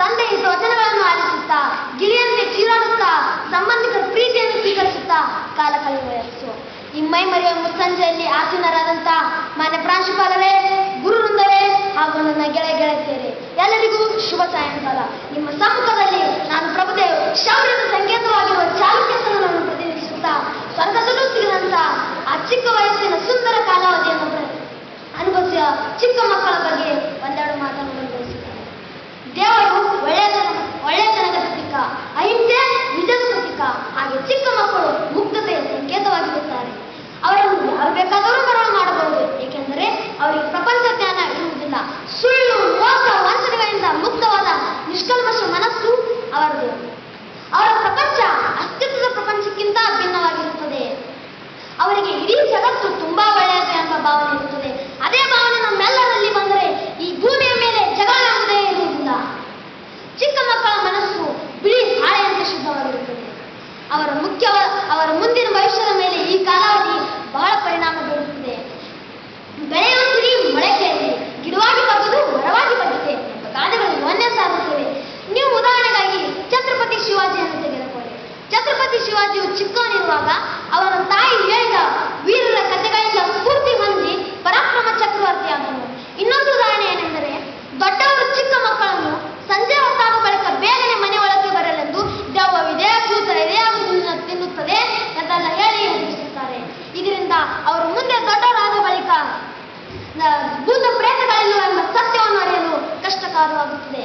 ತಂದೆ ಇದ್ದ ವಚನಗಳನ್ನು ಆಲಿಸುತ್ತಾ, ಗಿಳಿಯಂತೆ ಚೀರಾಡುತ್ತಾ, ಸಂಬಂಧಿಕರ ಪ್ರೀತಿಯನ್ನು ಸ್ವೀಕರಿಸುತ್ತಾ ಕಾಲ ಕಳೆಯುವ ಈ ಮೈ ಮರೆಯುವ ಮುಸ್ಸಂಜೆಯಲ್ಲಿ ಆಸೀನರಾದಂಥ ಮಾನ್ಯ ಪ್ರಾಂಶುಪಾಲರೇ, ಗುರು ವೃಂದವೇ ಹಾಗೂ ನನ್ನ ಗೆಳತಿಯರೇ, ಎಲ್ಲರಿಗೂ ಶುಭ ಸಾಯಂಕಾಲ. ನಿಮ್ಮ ಸಮ್ಮುಖದಲ್ಲಿ ನಾನು ಪ್ರಭುದೇವ್ ಶೌರ್ಯದ ಸಂಕೇತವಾಗಿರುವ ಚಾಲುಕ್ಯತನವನ್ನು ಪ್ರತಿನಿಧಿಸುತ್ತಾ ಸ್ವರ್ಗದಲ್ಲೂ ಸಿಗದಂಥ ಆ ಚಿಕ್ಕ ವಯಸ್ಸಿನ ಸುಂದರ ಕಾಲಾವಧಿಯನ್ನು ಅನುಭವಿಸುವ ಚಿಕ್ಕ ಮಕ್ಕಳ ಬಗ್ಗೆ ಒಂದೆರಡು ಮಾತನ್ನು ಬಯಸುತ್ತಾರೆ. ದೇವರು ಒಳ್ಳೆಯತನದ ಪ್ರತೀಕ, ಅಹಿಂಸೆ ನಿಜದ ಪ್ರತೀಕ. ಹಾಗೆ ಚಿಕ್ಕ ಮಕ್ಕಳು ಮುಗ್ಧತೆಯ ಸಂಕೇತವಾಗಿರುತ್ತಾರೆ. ಅವರನ್ನು ಯಾರು ಬೇಕಾದರೂ ಬರಹ ಮಾಡಬಹುದು, ಏಕೆಂದರೆ ಅವರಿಗೆ ಪ್ರಪಂಚ ಜ್ಞಾನ ಇರುವುದಿಲ್ಲ. ಸುಳ್ಳು, ಮೋಸ, ವಂಚನೆಗಳಿಂದ ಮುಕ್ತವಾದ ನಿಷ್ಕಲ್ಮಶ ಮನಸ್ಸು ಅವರದು. ಅವರ ಪ್ರಪಂಚ ಅಸ್ತಿತ್ವದ ಪ್ರಪಂಚಕ್ಕಿಂತ ಭಿನ್ನವಾಗಿರುತ್ತದೆ. ಅವರಿಗೆ ಇಡೀ ಜಗತ್ತು ತುಂಬಾ ಒಳ್ಳೆಯದು ಎಂಬ ಭಾವನೆ ಇರುತ್ತದೆ. ಅದೇ ಭಾವನೆ ನಮ್ಮೆಲ್ಲರಲ್ಲಿ ಬಂದರೆ ಈ ಭೂಮಿಯ ಮೇಲೆ ಜಗಳ ಎಂಬುದೇ ಇರುವುದಿಲ್ಲ. ಚಿಕ್ಕ ಮಕ್ಕಳ ಮನಸ್ಸು ಬಿಳಿ ಹಾಳೆಯಂತೆ ಶುದ್ಧವಾಗಿರುತ್ತದೆ. ಅವರ ಮುಂದಿನ ಭವಿಷ್ಯದ ಮೇಲೆ ಈ ಕಾಲಾವಧಿ ಬಹಳ ಪರಿಣಾಮ ಬೀರುತ್ತದೆ. ಬೆಳೆಯುವ ಸಿರಿ ಮೊಳಕೆಯಲ್ಲಿ, ಗಿಡವಾಗಿ ಬಗ್ಗದು ಮರವಾಗಿ ಬಗ್ಗಿದೆ ಎಂಬ ಗಾದೆಗಳು ಒಂದೇ ಸಾರುತ್ತವೆ. ನೀವು ಉದಾಹರಣೆಗಾಗಿ ಛತ್ರಪತಿ ಶಿವಾಜಿಯನ್ನು ತೆಗೆದುಕೊಳ್ಳಿ. ಛತ್ರಪತಿ ಶಿವಾಜಿಯು ಚಿಕ್ಕವನಿರುವಾಗ ಅವರ ತಾಯಿ ಹೇಳಿದ ವೀರರ ಕಥೆಗಳಿಂದ ಸ್ಫೂರ್ತಿ ಹೊಂದಿ ಪರಾಕ್ರಮ ಚಕ್ರವರ್ತಿಯಾದನು. ಇನ್ನೊಂದು ಉದಾಹರಣೆ ಏನೆಂದರೆ, ದೊಡ್ಡವರು ಚಿಕ್ಕ ಮಕ್ಕಳನ್ನು ಸಂಜೆ ಹೊತ್ತಾದ ಬಳಿಕ ಬೇಗನೆ ಮನೆ ಒಳಗೆ ಬರಲೆಂದು ದೆವ್ವವಿದೆ, ಭೂತ ಇದೆ, ಅದು ತಿನ್ನುತ್ತದೆ ಎಂತೆಲ್ಲ ಹೇಳಿ ಎದುರಿಸುತ್ತಾರೆ. ಇದರಿಂದ ಅವರು ಮುಂದೆ ದೊಡ್ಡವರಾದ ಬಳಿಕ ಭೂತ ಪ್ರೇತಗಳಿಲ್ಲ ಎಂಬ ಸತ್ಯವನ್ನು ಅರಿಯಲು ಕಷ್ಟಕರವಾಗುತ್ತದೆ.